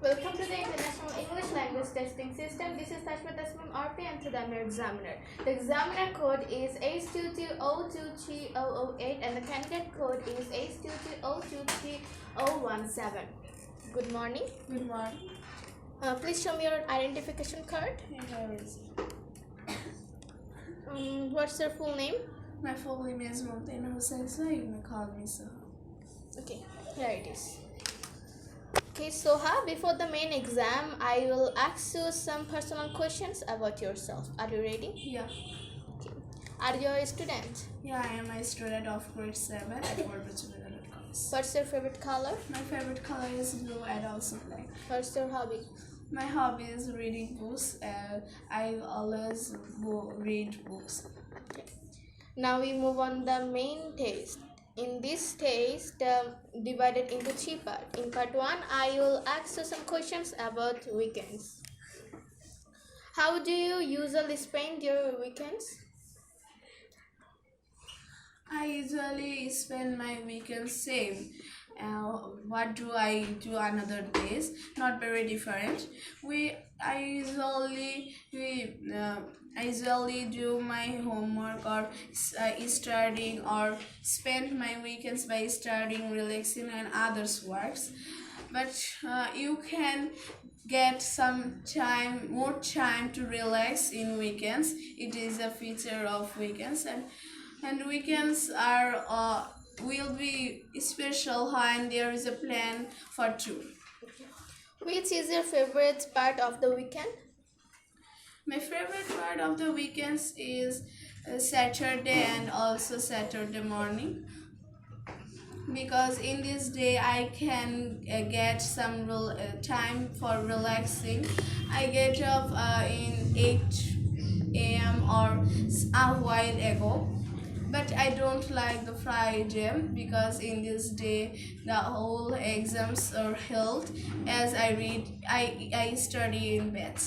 Welcome to the International English Language Testing System. This is Tashma Tasmim RP and today I'm your examiner. The examiner code is H22023008 and the candidate code is H22023017. Good morning. Good morning. Please show me your identification card. Here is What's your full name? My full name is Mumtaina Hussain, so you may call me so. Okay, here it is. Okay, Soha, before the main exam, I will ask you some personal questions about yourself. Are you ready? Yeah. Okay. Are you a student? Yeah, I am a student of grade 7 at College. What's your favorite color? My favorite color is blue and also black. What's your hobby? My hobby is reading books and I always read books. Okay. Now we move on the main test. In this test, divided into three parts. In part 1, I will ask you some questions about weekends. How do you usually spend your weekends? I usually spend my weekends same. What do I do another days? Not very different. I usually do my homework or studying or spend my weekends by studying, relaxing, and others works. But you can get more time to relax in weekends. It is a feature of weekends, and weekends are will be special when there is a plan for two. Which is your favorite part of the weekend? My favorite part of the weekends is Saturday and also Saturday morning, because in this day I can get some time for relaxing. I get up in 8 a.m. or a while ago, but I don't like the Friday because in this day the whole exams are held as I study in bed.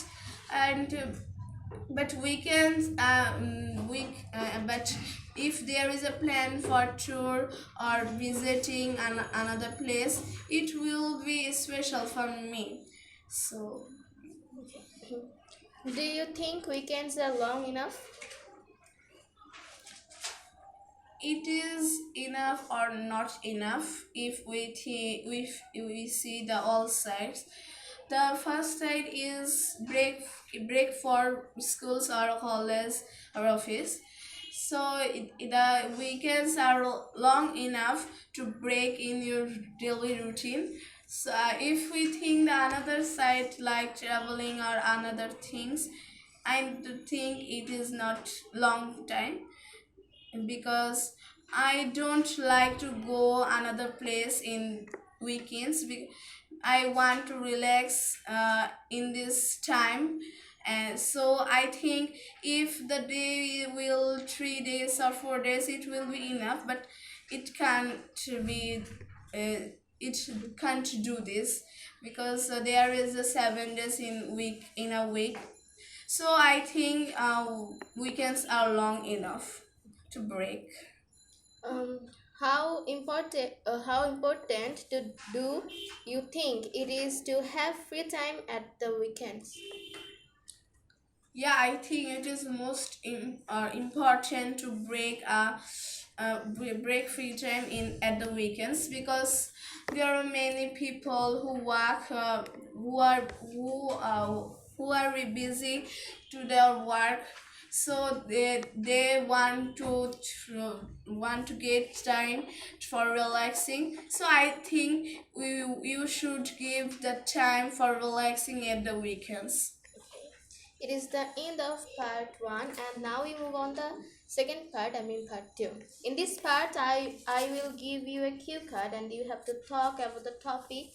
And but weekends but if there is a plan for tour or visiting another place, it will be special for me. So Do you think weekends are long enough? it is enough or not enough if we see the all sides. The first side is break for schools or college or office. So the weekends are long enough to break in your daily routine. So if we think the another side like traveling or another things, I do think it is not long time, because I don't like to go another place in weekends. I want to relax in this time, and so I think if the day will 3 days or 4 days, it will be enough. But it can't be. It can't do this because there is a 7 days in a week. So I think weekends are long enough to break. Um, how important do you think it is to have free time at the weekends? Yeah, I think it is most important to break free time in at the weekends, because there are many people who work who are very busy to their work, so they want to get time for relaxing. So I think you should give the time for relaxing at the weekends. It is the end of part 1 and now we move on the second part, I mean part 2. In this part, I will give you a cue card and you have to talk about the topic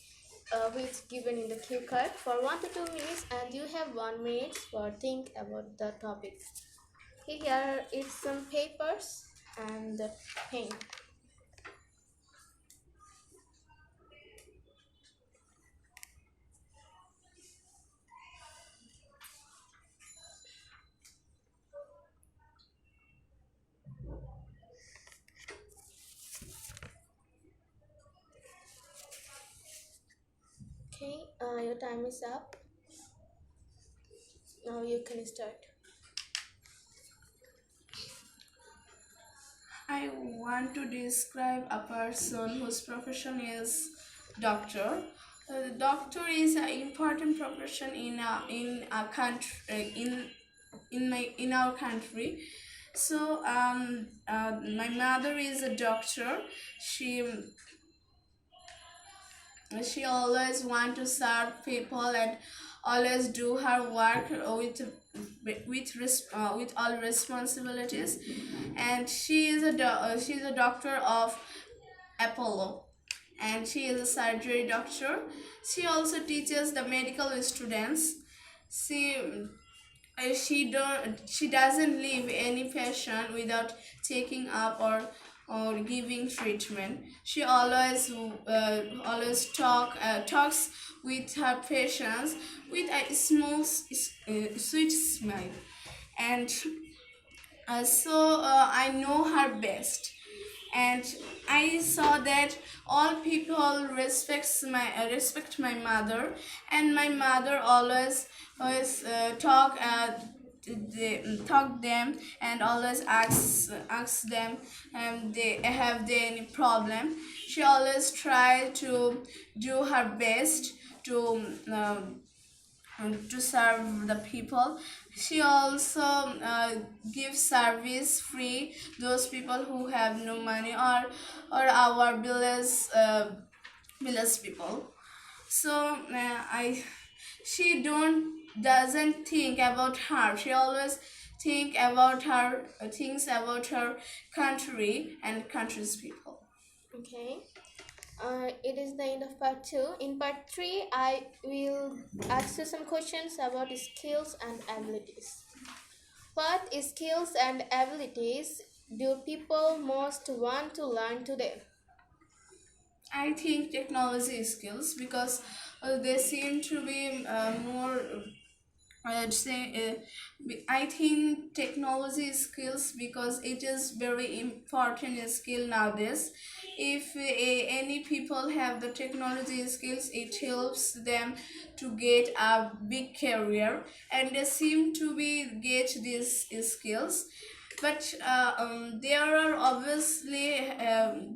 which is given in the cue card for 1 to 2 minutes, and you have 1 minute for think about the topic. Okay, here is some papers and pen. Okay, your time is up. Now you can start. I want to describe a person whose profession is doctor. The doctor is an important profession in a country in our country. So my mother is a doctor. She always want to serve people and always do her work with all responsibilities. And she's a doctor of Apollo, and she is a surgery doctor. She also teaches the medical students. She she doesn't leave any patient without taking up or giving treatment. She always talks with her patients with a small sweet smile. And I know her best. And I saw that all people respect my mother. And my mother always talk them and always ask them they have they any problem. She always try to do her best to serve the people. She also gives service free those people who have no money, or our village people. So I she don't doesn't think about her. She always thinks about her country and country's people. Okay. It is the end of part 2. In part 3, I will ask you some questions about skills and abilities. What skills and abilities do people most want to learn today? I think technology skills, because they seem to be more. I'd say I think technology skills, because it is very important skill nowadays. If any people have the technology skills, it helps them to get a big career, and they seem to be get these skills. But there are obviously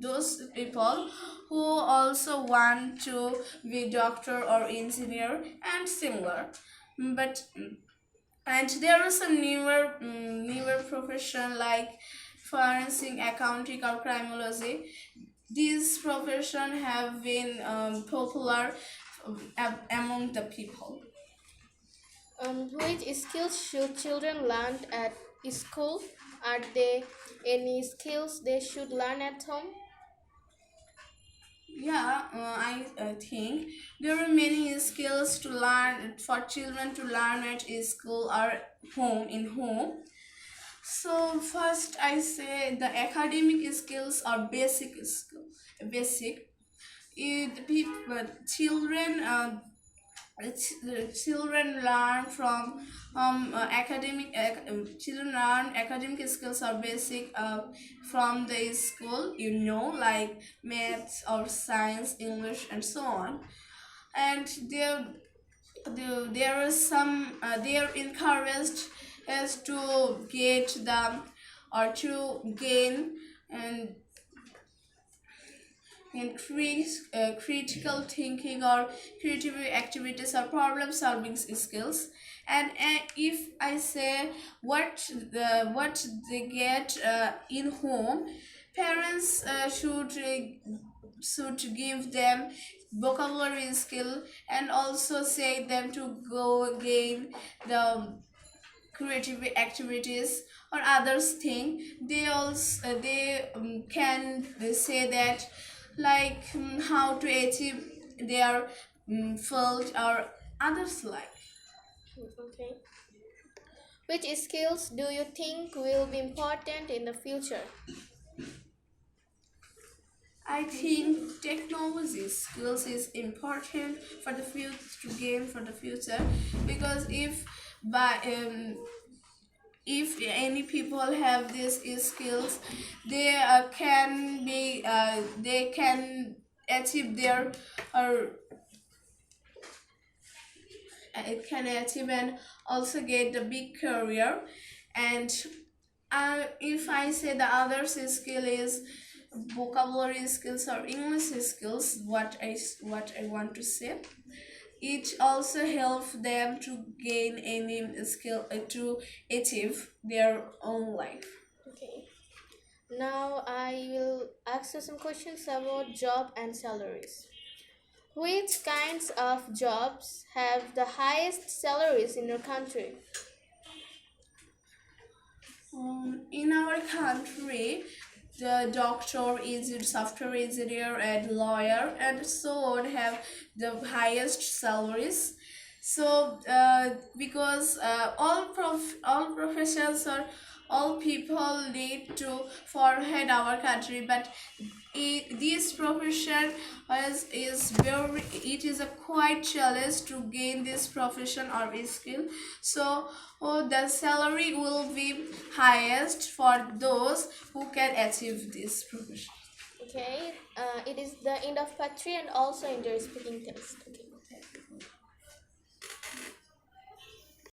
those people who also want to be doctor or engineer and similar. But and there are some newer profession like forensic accounting or criminology. These profession have been popular among the people. Which skills should children learn at school? Are there any skills they should learn at home? Yeah, I think there are many skills to learn for children to learn at school or home. So first, I say the academic skills are basic. It people children the children learn from children learn academic skills are basic from the school, like maths or science, English, and so on. And there is some they are encouraged as to get them or to gain and critical thinking or creative activities or problem solving skills. And if I say what they get in home, parents should give them vocabulary skill, and also say them to go gain the creative activities or others thing. They also can say that, like how to achieve their field or others like. Okay. Which skills do you think will be important in the future? I think technology skills is important for the future, to gain for the future, because by if any people have these skills, they they can achieve their or it can achieve and also get the big career. And if I say the other skill is vocabulary skills or English skills, what I want to say, it also helps them to gain any skill to achieve their own life. Okay. Now I will ask you some questions about job and salaries. Which kinds of jobs have the highest salaries in your country? In our country, the doctor, engineer, software engineer, and lawyer, and so on have the highest salaries. So, because all professions or all people need to forehead our country, but this profession is very, it is a quite challenge to gain this profession or skill. So the salary will be highest for those who can achieve this profession. Okay, it is the end of part 3 and also English speaking test. Okay.